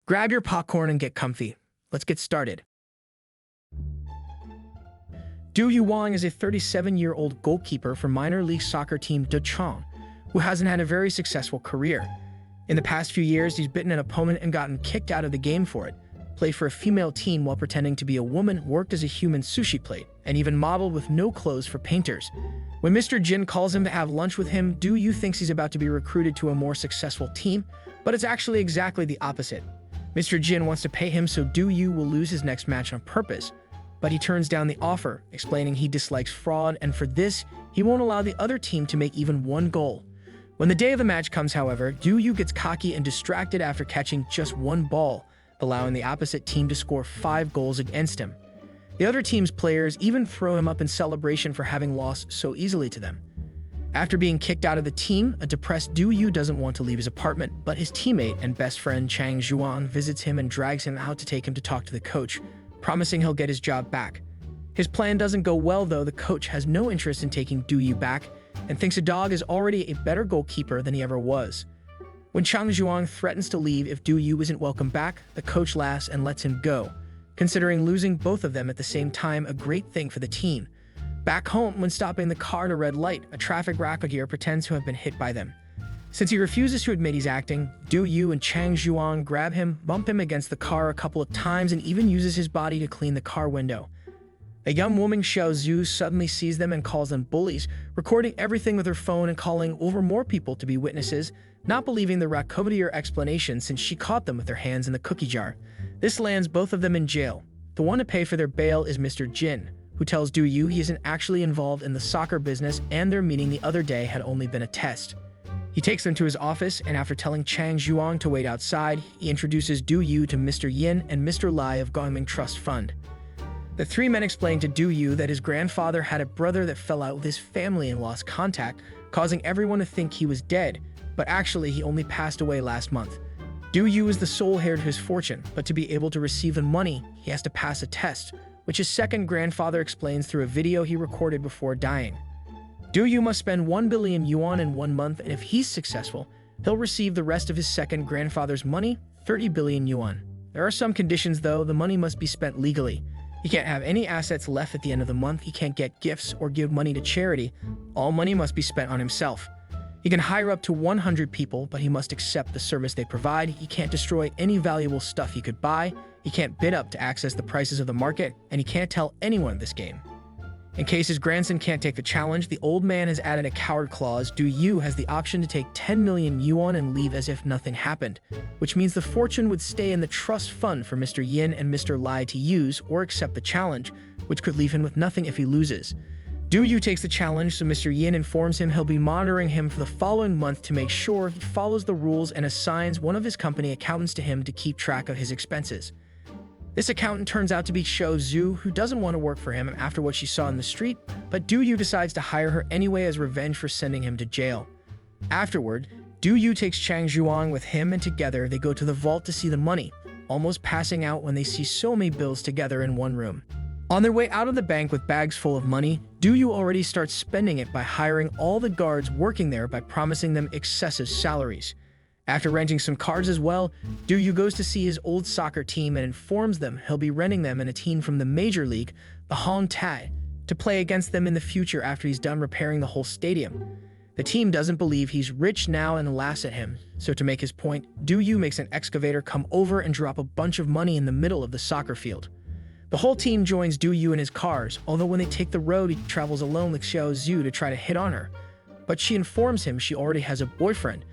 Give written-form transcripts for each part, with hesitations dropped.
Grab your popcorn and get comfy. Let's get started. Du Yuan is a 37-year-old goalkeeper for minor league soccer team Dechong, who hasn't had a very successful career. In the past few years, he's bitten an opponent and gotten kicked out of the game for it, played for a female team while pretending to be a woman, worked as a human sushi plate, and even modeled with no clothes for painters. When Mr. Jin calls him to have lunch with him, Du Yu thinks he's about to be recruited to a more successful team, but it's actually exactly the opposite. Mr. Jin wants to pay him so Du Yu will lose his next match on purpose, but he turns down the offer, explaining he dislikes fraud, and for this, he won't allow the other team to make even one goal. When the day of the match comes, however, Du Yu gets cocky and distracted after catching just one ball, allowing the opposite team to score 5 goals against him. The other team's players even throw him up in celebration for having lost so easily to them. After being kicked out of the team, a depressed Du Yu doesn't want to leave his apartment, but his teammate and best friend Chang Zhuang visits him and drags him out to take him to talk to the coach, promising he'll get his job back. His plan doesn't go well though. The coach has no interest in taking Du Yu back and thinks a dog is already a better goalkeeper than he ever was. When Chang Zhuang threatens to leave if Du Yu isn't welcome back, the coach laughs and lets him go, considering losing both of them at the same time a great thing for the team. Back home, when stopping the car at a red light, a traffic racketeer pretends to have been hit by them. Since he refuses to admit he's acting, Du Yu and Chang Zhuang grab him, bump him against the car a couple of times, and even uses his body to clean the car window. A young woman, Xiao Zhu, suddenly sees them and calls them bullies, recording everything with her phone and calling over more people to be witnesses, not believing the racketeer explanation since she caught them with their hands in the cookie jar. This lands both of them in jail. The one to pay for their bail is Mr. Jin, who tells Du Yu he isn't actually involved in the soccer business and their meeting the other day had only been a test. He takes them to his office, and after telling Chang Zhuang to wait outside, he introduces Du Yu to Mr. Yin and Mr. Lai of Gongming Trust Fund. The three men explain to Du Yu that his grandfather had a brother that fell out with his family and lost contact, causing everyone to think he was dead, but actually he only passed away last month. Du Yu is the sole heir to his fortune, but to be able to receive the money, he has to pass a test, which his second grandfather explains through a video he recorded before dying. Du Yu must spend 1 billion yuan in 1 month, and if he's successful, he'll receive the rest of his second grandfather's money, 30 billion yuan. There are some conditions though. The money must be spent legally. He can't have any assets left at the end of the month, he can't get gifts or give money to charity. All money must be spent on himself. He can hire up to 100 people, but he must accept the service they provide. He can't destroy any valuable stuff he could buy. He can't bid up to access the prices of the market, and he can't tell anyone this game. In case his grandson can't take the challenge, the old man has added a coward clause. Du Yu has the option to take 10 million yuan and leave as if nothing happened, which means the fortune would stay in the trust fund for Mr. Yin and Mr. Lai to use or accept the challenge, which could leave him with nothing if he loses. Du Yu takes the challenge, so Mr. Yin informs him he'll be monitoring him for the following month to make sure he follows the rules and assigns one of his company accountants to him to keep track of his expenses. This accountant turns out to be Xiao Zhu, who doesn't want to work for him after what she saw in the street, but Du Yu decides to hire her anyway as revenge for sending him to jail. Afterward, Du Yu takes Chang Zhuang with him, and together they go to the vault to see the money, almost passing out when they see so many bills together in one room. On their way out of the bank with bags full of money, Du Yu already starts spending it by hiring all the guards working there by promising them excessive salaries. After renting some cars as well, Du Yu goes to see his old soccer team and informs them he'll be renting them and a team from the major league, the Hong Tai, to play against them in the future after he's done repairing the whole stadium. The team doesn't believe he's rich now and laughs at him, so to make his point, Du Yu makes an excavator come over and drop a bunch of money in the middle of the soccer field. The whole team joins Du Yu in his cars, although when they take the road, he travels alone with Xiao Zhu to try to hit on her. But she informs him she already has a boyfriend,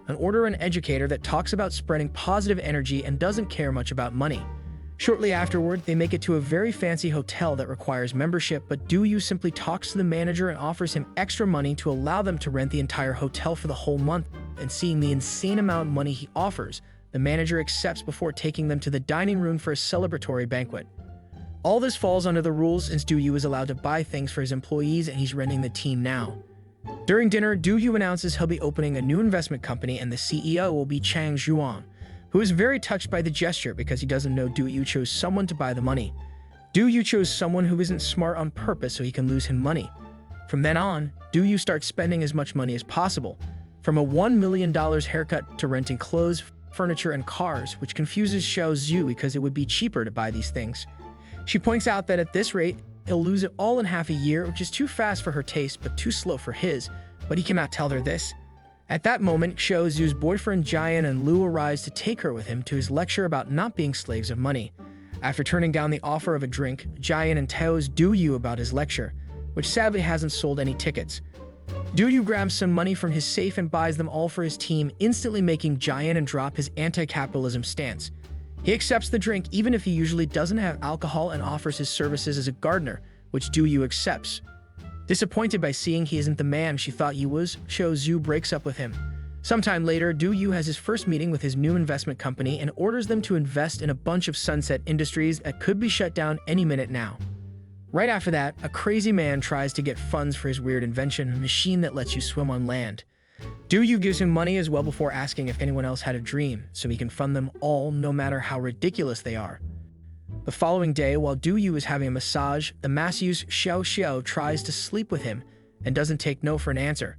an educator that talks about spreading positive energy and doesn't care much about money. Shortly afterward, they make it to a very fancy hotel that requires membership, but Du Yu simply talks to the manager and offers him extra money to allow them to rent the entire hotel for the whole month, and seeing the insane amount of money he offers, the manager accepts before taking them to the dining room for a celebratory banquet. All this falls under the rules since Du Yu is allowed to buy things for his employees and he's renting the team now. During dinner, Du Yu announces he'll be opening a new investment company and the CEO will be Chang Zhuang, who is very touched by the gesture because he doesn't know Du Yu chose someone to buy the money. Du Yu chose someone who isn't smart on purpose so he can lose him money. From then on, Du Yu starts spending as much money as possible, from a $1 million haircut to renting clothes furniture, and cars, which confuses Xiao Zhu because it would be cheaper to buy these things. She points out that at this rate, he'll lose it all in half a year, which is too fast for her taste but too slow for his, but he cannot tell her this. At that moment, Xiao Zhu's boyfriend Jian and Lu arrives to take her with him to his lecture about not being slaves of money. After turning down the offer of a drink, Jian and tells Du Yu about his lecture, which sadly hasn't sold any tickets. Du Yu grabs some money from his safe and buys them all for his team, instantly making Jian and drop his anti-capitalism stance. He accepts the drink even if he usually doesn't have alcohol and offers his services as a gardener, which Du Yu accepts. Disappointed by seeing he isn't the man she thought he was, Xiao Zhu breaks up with him. Sometime later, Du Yu has his first meeting with his new investment company and orders them to invest in a bunch of sunset industries that could be shut down any minute now. Right after that, a crazy man tries to get funds for his weird invention, a machine that lets you swim on land. Du Yu gives him money as well before asking if anyone else had a dream, so he can fund them all no matter how ridiculous they are. The following day, while Du Yu is having a massage, the masseuse Xiao Xiao tries to sleep with him and doesn't take no for an answer.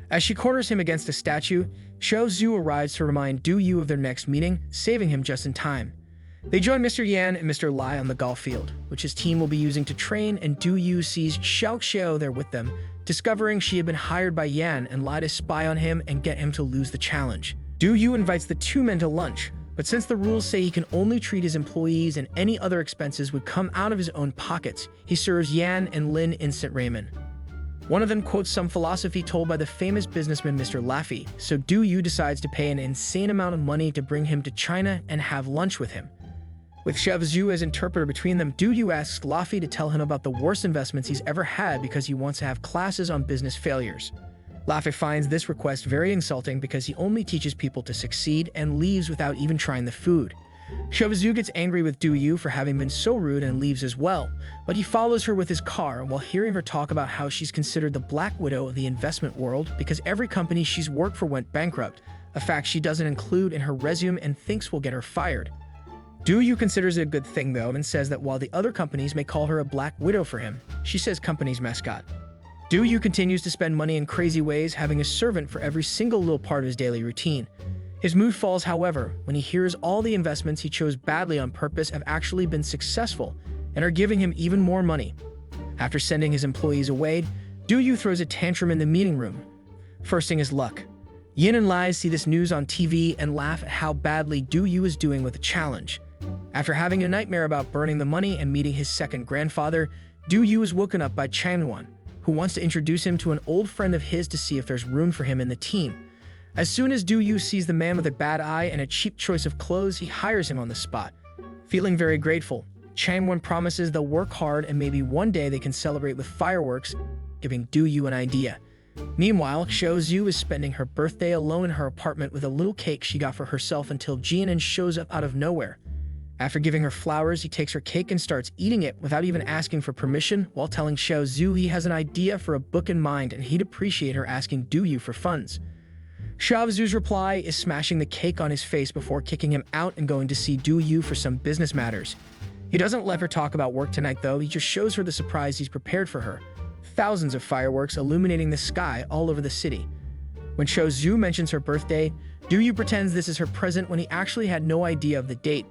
As she corners him against a statue, Xiao Zhu arrives to remind Du Yu of their next meeting, saving him just in time. They join Mr. Yan and Mr. Lai on the golf field, which his team will be using to train, and Du Yu sees Xiao Xiao there with them, discovering she had been hired by Yan and Lai to spy on him and get him to lose the challenge. Du Yu invites the two men to lunch, but since the rules say he can only treat his employees and any other expenses would come out of his own pockets, he serves Yan and Lin instant ramen. One of them quotes some philosophy told by the famous businessman Mr. Laffy, so Du Yu decides to pay an insane amount of money to bring him to China and have lunch with him. With Xiao Zhu as interpreter between them, Du Yu asks Laffy to tell him about the worst investments he's ever had because he wants to have classes on business failures. Laffy finds this request very insulting because he only teaches people to succeed and leaves without even trying the food. Xiao Zhu gets angry with Du Yu for having been so rude and leaves as well, but he follows her with his car while hearing her talk about how she's considered the Black Widow of the investment world because every company she's worked for went bankrupt, a fact she doesn't include in her resume and thinks will get her fired. Du Yu considers it a good thing though and says that while the other companies may call her a Black Widow for him, she says company's mascot. Du Yu continues to spend money in crazy ways, having a servant for every single little part of his daily routine. His mood falls, however, when he hears all the investments he chose badly on purpose have actually been successful and are giving him even more money. After sending his employees away, Du Yu throws a tantrum in the meeting room, firsting his luck. Yin and Lai see this news on TV and laugh at how badly Du Yu is doing with the challenge. After having a nightmare about burning the money and meeting his second grandfather, Du Yu is woken up by Changwan, who wants to introduce him to an old friend of his to see if there's room for him in the team. As soon as Du Yu sees the man with a bad eye and a cheap choice of clothes, he hires him on the spot. Feeling very grateful, Changwan promises they'll work hard and maybe one day they can celebrate with fireworks, giving Du Yu an idea. Meanwhile, Xiao Zhu is spending her birthday alone in her apartment with a little cake she got for herself until Jianan shows up out of nowhere. After giving her flowers, he takes her cake and starts eating it without even asking for permission, while telling Xiao Zhu he has an idea for a book in mind and he'd appreciate her asking Du Yu for funds. Xiao Zhu's reply is smashing the cake on his face before kicking him out and going to see Du Yu for some business matters. He doesn't let her talk about work tonight though, he just shows her the surprise he's prepared for her. Thousands of fireworks illuminating the sky all over the city. When Xiao Zhu mentions her birthday, Du Yu pretends this is her present when he actually had no idea of the date.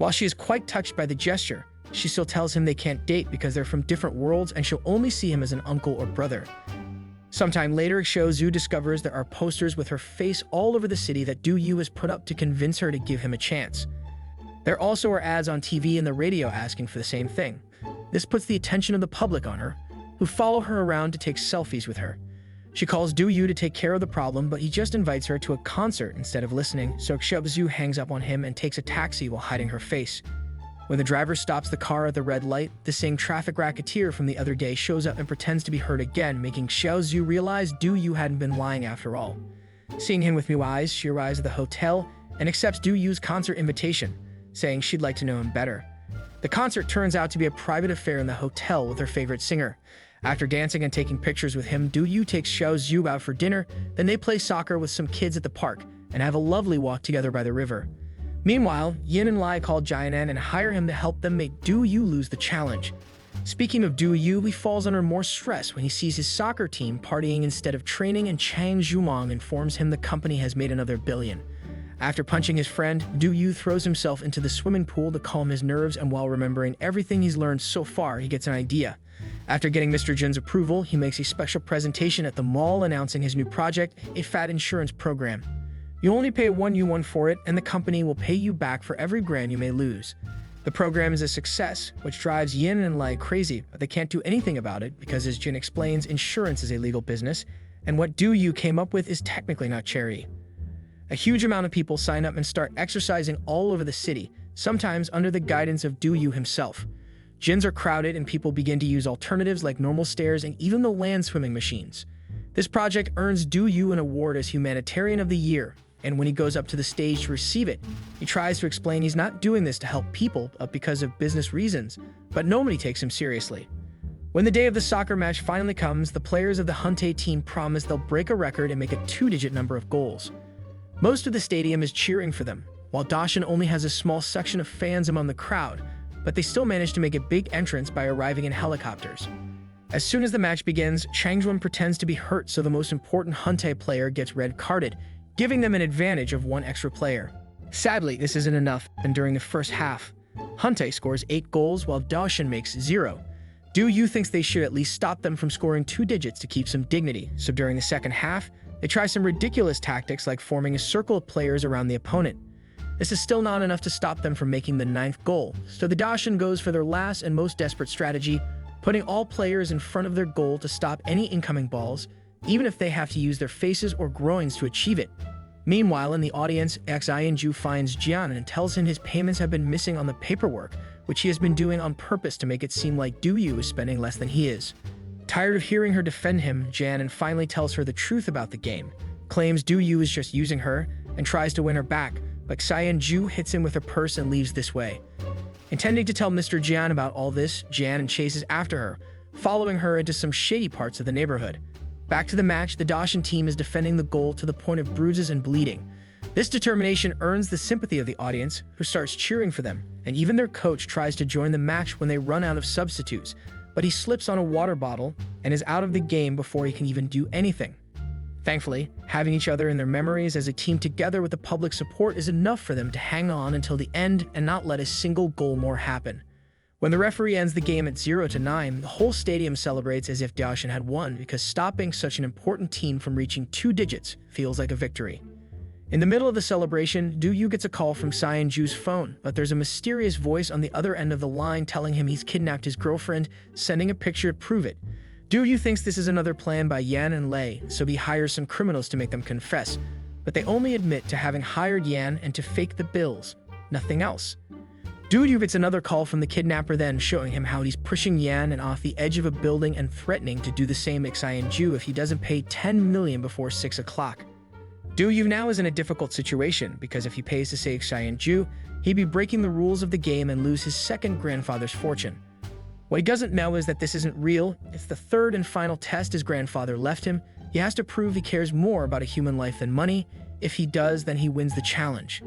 While she is quite touched by the gesture, she still tells him they can't date because they're from different worlds and she'll only see him as an uncle or brother. Sometime later, Xiao Zhu discovers there are posters with her face all over the city that Du Yu has put up to convince her to give him a chance. There also are ads on TV and the radio asking for the same thing. This puts the attention of the public on her, who follow her around to take selfies with her. She calls Du Yu to take care of the problem, but he just invites her to a concert instead of listening, so Xiao Zhu hangs up on him and takes a taxi while hiding her face. When the driver stops the car at the red light, the same traffic racketeer from the other day shows up and pretends to be hurt again, making Xiao Zhu realize Du Yu hadn't been lying after all. Seeing him with new eyes, she arrives at the hotel and accepts Du Yu's concert invitation, saying she'd like to know him better. The concert turns out to be a private affair in the hotel with her favorite singer. After dancing and taking pictures with him, Du Yu takes Xiao Zhu out for dinner, then they play soccer with some kids at the park and have a lovely walk together by the river. Meanwhile, Yin and Lai call Jianan and hire him to help them make Du Yu lose the challenge. Speaking of Du Yu, he falls under more stress when he sees his soccer team partying instead of training, and Chang Zhumong informs him the company has made another billion. After punching his friend, Du-Yu throws himself into the swimming pool to calm his nerves, and while remembering everything he's learned so far, he gets an idea. After getting Mr. Jin's approval, he makes a special presentation at the mall announcing his new project, a fat insurance program. You only pay 1 yuan for it, and the company will pay you back for every grand you may lose. The program is a success, which drives Yin and Lei crazy, but they can't do anything about it because, as Jin explains, insurance is a legal business, and what Du-Yu came up with is technically not charity. A huge amount of people sign up and start exercising all over the city, sometimes under the guidance of Du-Yu himself. Gyms are crowded and people begin to use alternatives like normal stairs and even the land swimming machines. This project earns Du-Yu an award as Humanitarian of the Year, and when he goes up to the stage to receive it, he tries to explain he's not doing this to help people, but because of business reasons, but nobody takes him seriously. When the day of the soccer match finally comes, the players of the Hunte team promise they'll break a record and make a 2-digit number of goals. Most of the stadium is cheering for them, while Dashan only has a small section of fans among the crowd, but they still manage to make a big entrance by arriving in helicopters. As soon as the match begins, Changjuan pretends to be hurt, so the most important Hunte player gets red-carded, giving them an advantage of 1 extra player. Sadly, this isn't enough, and during the first half, Hunte scores 8 goals while Dashan makes 0. Du-Yu thinks they should at least stop them from scoring 2 digits to keep some dignity, so during the second half, they try some ridiculous tactics like forming a circle of players around the opponent. This is still not enough to stop them from making the 9th goal, so the Dashan goes for their last and most desperate strategy, putting all players in front of their goal to stop any incoming balls, even if they have to use their faces or groins to achieve it. Meanwhile, in the audience, Xianju finds Jian and tells him his payments have been missing on the paperwork, which he has been doing on purpose to make it seem like Du-Yu is spending less than he is. Tired of hearing her defend him, Jian finally tells her the truth about the game, claims Du-Yu is just using her, and tries to win her back, but Xianju hits him with her purse and leaves this way. Intending to tell Mr. Jian about all this, Jian chases after her, following her into some shady parts of the neighborhood. Back to the match, the Dashan team is defending the goal to the point of bruises and bleeding. This determination earns the sympathy of the audience, who starts cheering for them, and even their coach tries to join the match when they run out of substitutes, but he slips on a water bottle and is out of the game before he can even do anything. Thankfully, having each other in their memories as a team together with the public support is enough for them to hang on until the end and not let a single goal more happen. When the referee ends the game at 0-9, the whole stadium celebrates as if Dashan had won, because stopping such an important team from reaching 2 digits feels like a victory. In the middle of the celebration, Du-Yu gets a call from Xianju's phone, but there's a mysterious voice on the other end of the line telling him he's kidnapped his girlfriend, sending a picture to prove it. Du-Yu thinks this is another plan by Yan and Lei, so he hires some criminals to make them confess, but they only admit to having hired Yan and to fake the bills, nothing else. Du-Yu gets another call from the kidnapper then, showing him how he's pushing Yan and off the edge of a building and threatening to do the same to Xianju if he doesn't pay 10 million before 6 o'clock. Du-Yu now is in a difficult situation, because if he pays to save Xianju, he'd be breaking the rules of the game and lose his second grandfather's fortune. What he doesn't know is that this isn't real. It's the third and final test his grandfather left him. He has to prove he cares more about a human life than money. If he does, then he wins the challenge.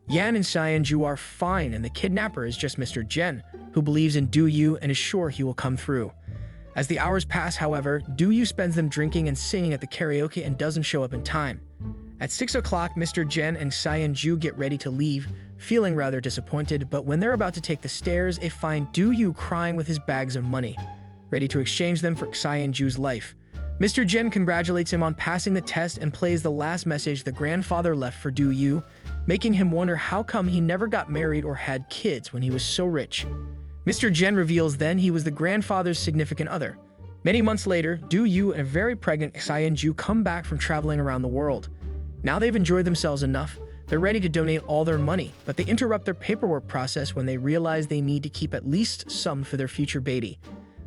Yan and Xianju are fine, and the kidnapper is just Mr. Jen, who believes in Du-Yu and is sure he will come through. As the hours pass, however, Du-Yu spends them drinking and singing at the karaoke and doesn't show up in time. At 6 o'clock, Mr. Jen and Xianju get ready to leave, feeling rather disappointed, but when they're about to take the stairs, they find Du-Yu crying with his bags of money, ready to exchange them for Xianju's life. Mr. Jen congratulates him on passing the test and plays the last message the grandfather left for Du-Yu, making him wonder how come he never got married or had kids when he was so rich. Mr. Jen reveals then he was the grandfather's significant other. Many months later, Du-Yu and a very pregnant Xianju come back from traveling around the world. Now they've enjoyed themselves enough, they're ready to donate all their money, but they interrupt their paperwork process when they realize they need to keep at least some for their future baby.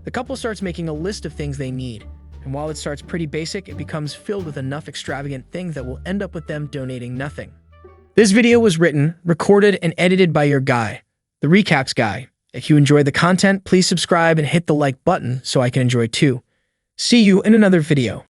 The couple starts making a list of things they need, and while it starts pretty basic, it becomes filled with enough extravagant things that will end up with them donating nothing. This video was written, recorded, and edited by your guy, the Recaps Guy. If you enjoyed the content, please subscribe and hit the like button so I can enjoy too. See you in another video.